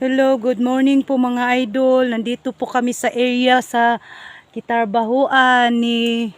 Hello, good morning po mga idol. Nandito po kami sa area sa Kitarbahuan ni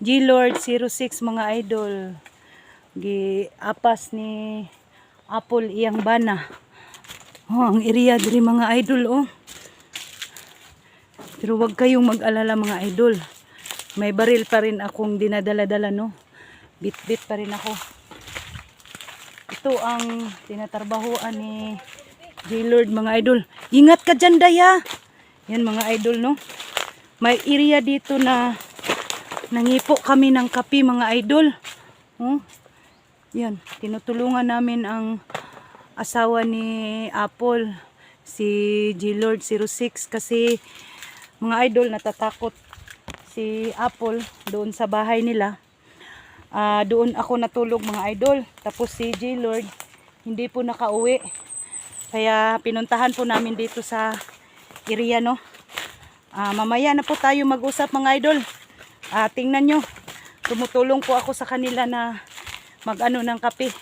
G-Lord 06 mga idol. Apas ni Apple iyang bana. Oh, ang area diri mga idol oh. Pero wag kayong mag-alala mga idol. May baril pa rin akong dinadala-dala no. Bit-bit pa rin ako. Ito ang tinatarbahuan ni G-Lord mga idol. Ingat ka dyan Daya. Yan mga idol no. May area dito na nangipo kami ng kape mga idol. Oh. Yan. Tinutulungan namin ang asawa ni Apple. Si G-Lord 06 kasi mga idol natatakot si Apple doon sa bahay nila. Doon ako natulog mga idol. Tapos si G-Lord hindi po nakauwi. Kaya pinuntahan po namin dito sa area no. Mamaya na po tayo mag-usap mga idol. Tingnan nyo. Tumutulong po ako sa kanila na mag-ano ng kape.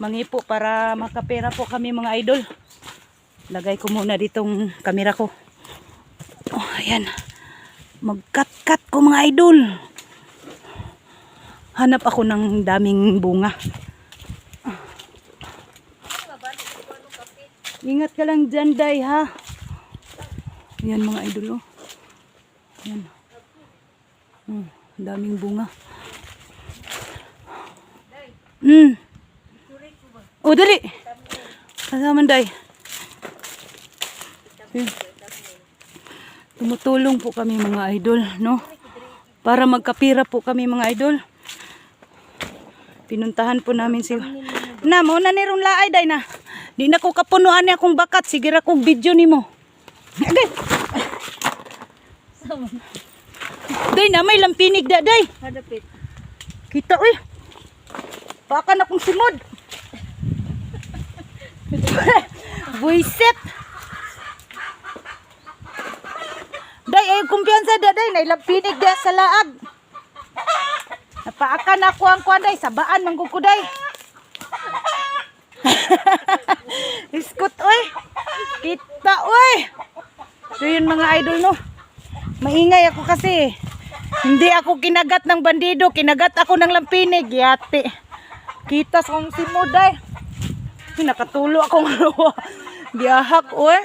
Mangipo para makapera po kami mga idol. Lagay ko muna ditong kamera ko. Oh, ayan. Mag-cut-cut ko mga idol. Hanap ako ng daming bunga. Ingat ka lang dyan, Day, ha? Yan, mga idol, oh. Yan. Daming bunga. Oh, dali. Kasama, Day. Tumutulong po kami, mga idol, no? Para magkapira po kami, mga idol. Pinuntahan po namin si... Na, mauna ni ron laay, Day, na. Di na ko kapunuan niya akong bakat. Sige ra kong video ni mo. Day na may lampinig da day. Hadapit. Kita uy. Baka na kong simod. Buisit. Day ay kumpiyansa da day. Nay lampinig da sa laag. Napaakan ako ang kuan day. Sabaan manggugko day. Iskot oy. Kita oy. So yun mga idol no. Maingay ako kasi. Hindi ako kinagat ng bandido, kinagat ako ng lampinig, yate. Kita sa kong simuday. Nakatulo akong luwa. Biyahak oy.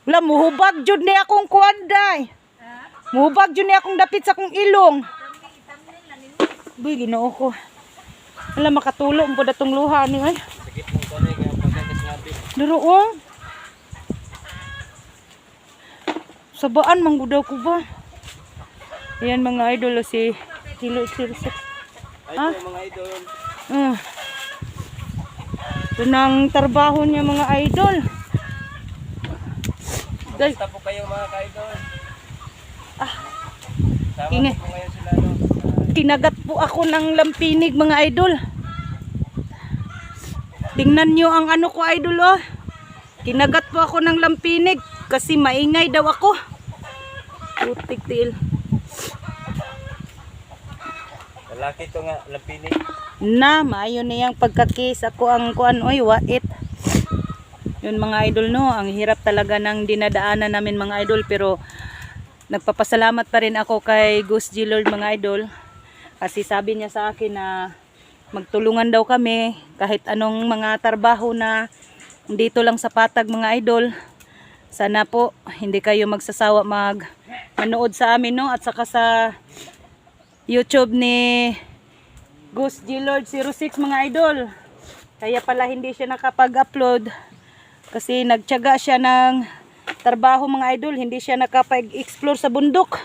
Wala muhubag jud ni akong kuanday. Muhubag jud ni akong dapit sa akong ilong. Buy Ginoo ko. Wala makatulo mo datong luha ni oy. Duroong. Sabaan manggudaw ko ba? Ayan mga idol si G-Lord 06. Ha? Mga idol. Ito nang trabaho niya mga idol. Basta po kayo mga ka-idol. Ingay. Kinagat po ako ng lampinig mga idol. Tingnan nyo ang ano ko idol oh. Kinagat po ako ng lampinig kasi maingay daw ako. Putik til. Lalaki to nga lampinig. Na, maayo na yung pagkakis ako ang kuan oy wait. Yun mga idol no, ang hirap talaga ng dinadaanan namin mga idol pero nagpapasalamat pa rin ako kay Gus G-Lord mga idol. Kasi sabi niya sa akin na magtulungan daw kami kahit anong mga trabaho na dito lang sa Patag mga idol. Sana po hindi kayo magsasawa manood sa amin no at saka sa YouTube ni Gus G-Lord 06 mga idol. Kaya pala hindi siya nakapag-upload kasi nagtiyaga siya ng trabaho mga idol, hindi siya nakapag-explore sa bundok.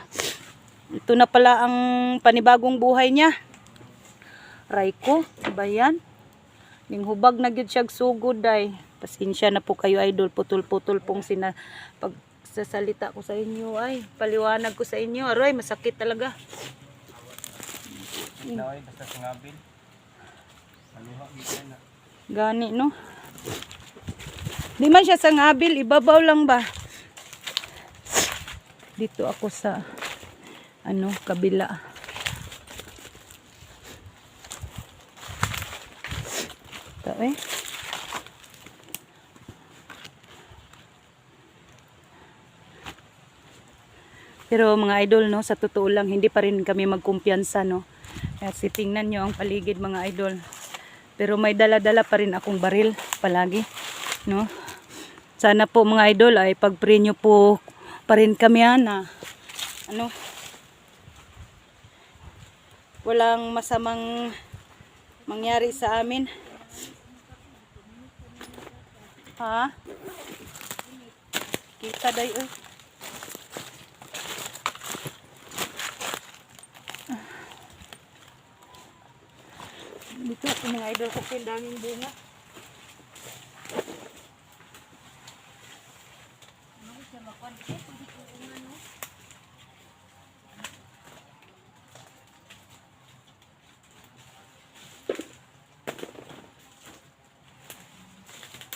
Ito na pala ang panibagong buhay niya. Raiko, ba yan? Ning hubag na gyud siya sugod day. Pasensya na po kayo idol, putol-putol pong pagsasalita ko sa inyo ay paliwanag ko sa inyo. Aroy, masakit talaga. Naway basta sangabil. Maluha gyud na. Gani no. Di man siya sangabil, ibabaw lang ba? Dito ako sa kabila. Ito eh. Pero mga idol, no, sa totoo lang, hindi pa rin kami magkumpiyansa, no. Kasi tingnan nyo ang paligid mga idol. Pero may dala-dala pa rin akong baril palagi, no. Sana po mga idol ay pag-pray nyo po pa rin kami na ano, walang masamang mangyari sa amin. Ha? Kita day oy. Dito ako mga idol kasi daming bunga.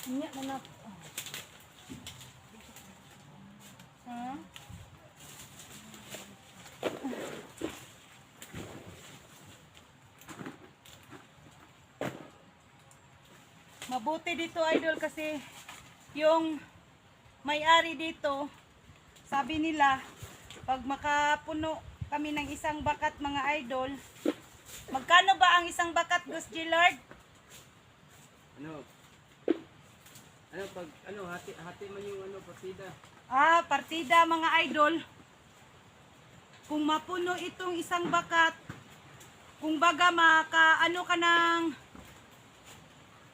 Nya na na. Ha? Mabuti dito idol kasi yung may-ari dito, sabi nila pag makapuno kami ng isang bakat mga idol, magkano ba ang isang bakat, Gus Gillard? Pag hati man yung partida. Partida mga idol. Kung mapuno itong isang bakat, kung baga ka ng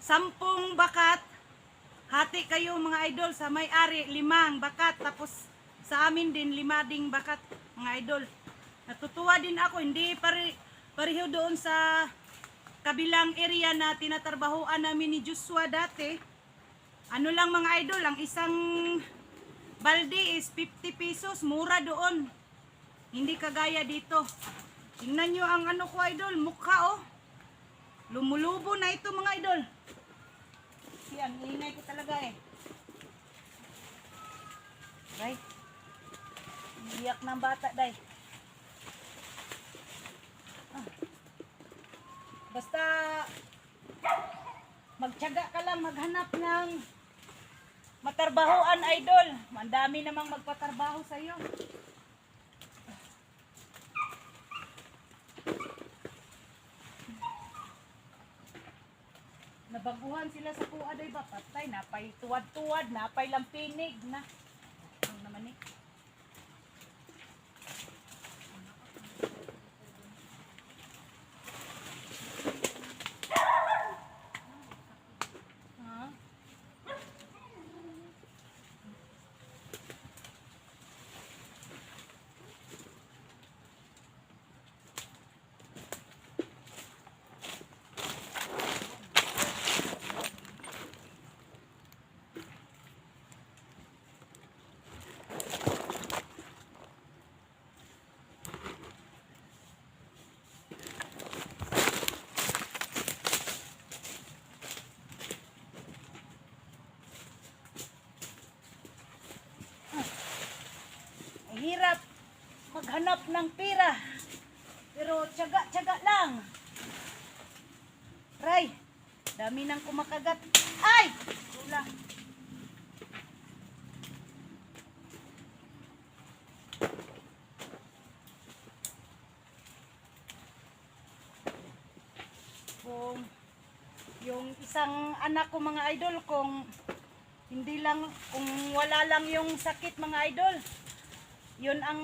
10 bakat, hati kayo mga idol sa may-ari 5 bakat, tapos sa amin din 5 ding bakat mga idol. Natutuwa din ako, hindi pareho doon sa kabilang area na tinatrabahoan namin ni Joshua dati. Ano lang mga idol, ang isang balde is 50 pesos, mura doon. Hindi kagaya dito. Tingnan nyo ang ano ko idol, mukha oh. Lumulubo na ito mga idol. Yan, ingay ko talaga eh. Right? Iyak ng bata day. Basta magtiyaga ka lang, maghanap ng matarbahoan idol. Mandami namang magpatarbaho sa iyo. Nabaguhan sila sa kuha day ba? Patay, napay tuwad-tuwad, napay lampinig na. Ano naman eh? Hirap maghanap ng pera. Pero tiyaga-tiyaga lang. Ray, dami nang kumakagat. Ay! Wala. Kung yung isang anak ko mga idol, kung wala lang yung sakit mga idol, yun ang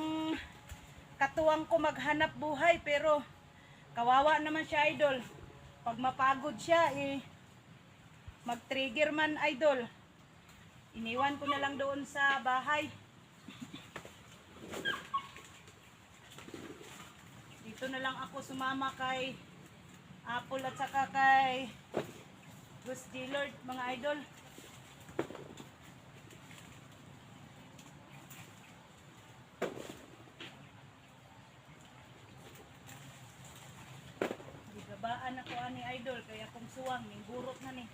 katuwang ko maghanap buhay. Pero kawawa naman siya idol. Pag mapagod siya mag-trigger man idol, iniwan ko na lang doon sa bahay. Dito na lang ako sumama kay Apple at saka kay Gus Gillard mga idol. Gabaan ako ani idol kaya kung suwang ning burot na ni.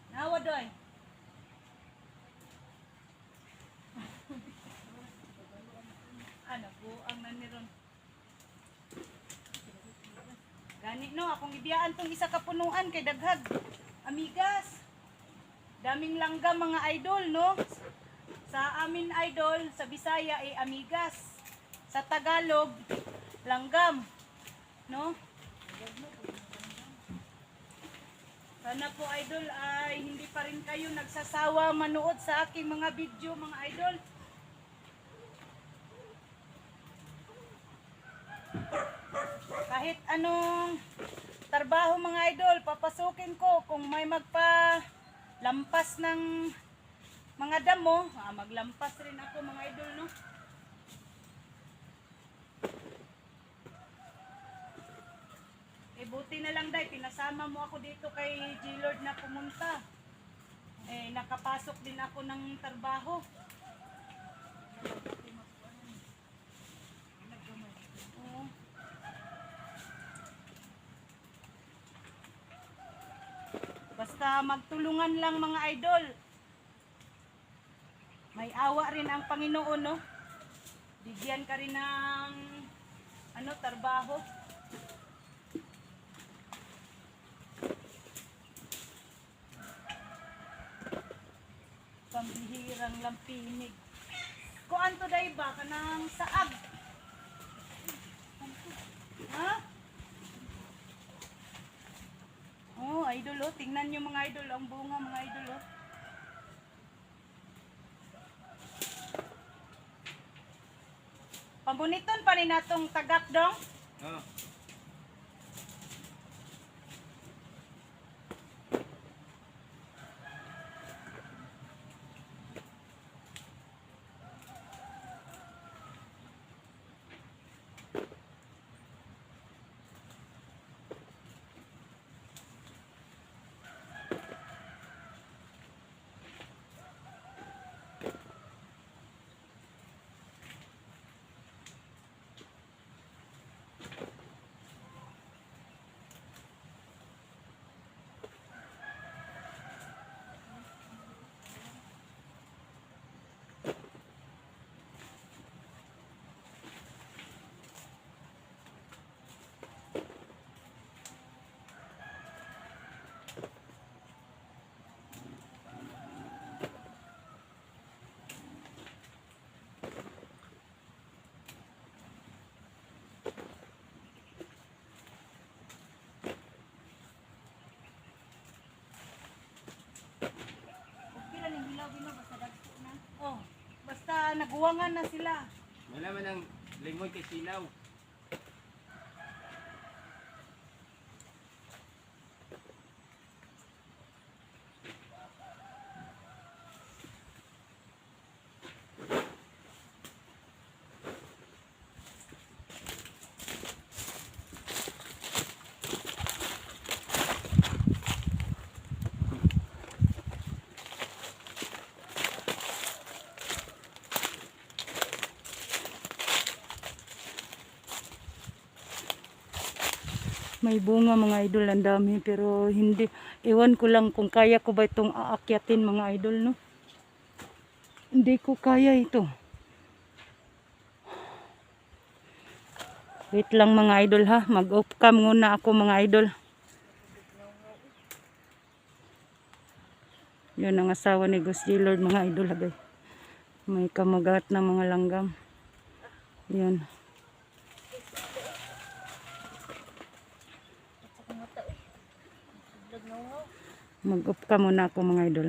Nawa doy. Ano buang na ni ron. Gani no, akong ibiyaan tong isa ka punuan kay daghag amigas. Daming langgam mga idol, no? Sa amin idol, sa Bisaya ay amigas. Sa Tagalog, langgam, no? Sana po idol ay hindi pa rin kayo nagsasawa manood sa aking mga video mga idol. Kahit anong trabaho mga idol, papasukin ko kung may magpa-lampas ng mga damo, maglampas rin ako mga idol, no? Eh buti na lang dahil pinasama mo ako dito kay G-Lord na pumunta. Eh nakapasok din ako ng trabaho. Oo. Basta magtulungan lang mga idol. May awa rin ang Panginoon, no? Bigyan ka rin ng trabaho. Pambihirang lampinig. Kuan to day ba kanang saag? Ha? Oh, idol oh, tingnan niyo mga idol ang bunga mga idol oh. Pambuniton pa rin natong tagak dong. Oh. Oh, basta naguwangan na sila. Wala man ang lingon kay silaw. May bunga mga idol, ang dami pero hindi, ewan ko lang kung kaya ko ba itong aakyatin mga idol, no? Hindi ko kaya ito. Wait lang mga idol ha, mag-off cam muna ako mga idol. Yun ang asawa ni Gus G-Lord mga idol agay. May kamagat na mga langgam. Yan. Mag-off ka muna ako mga idol.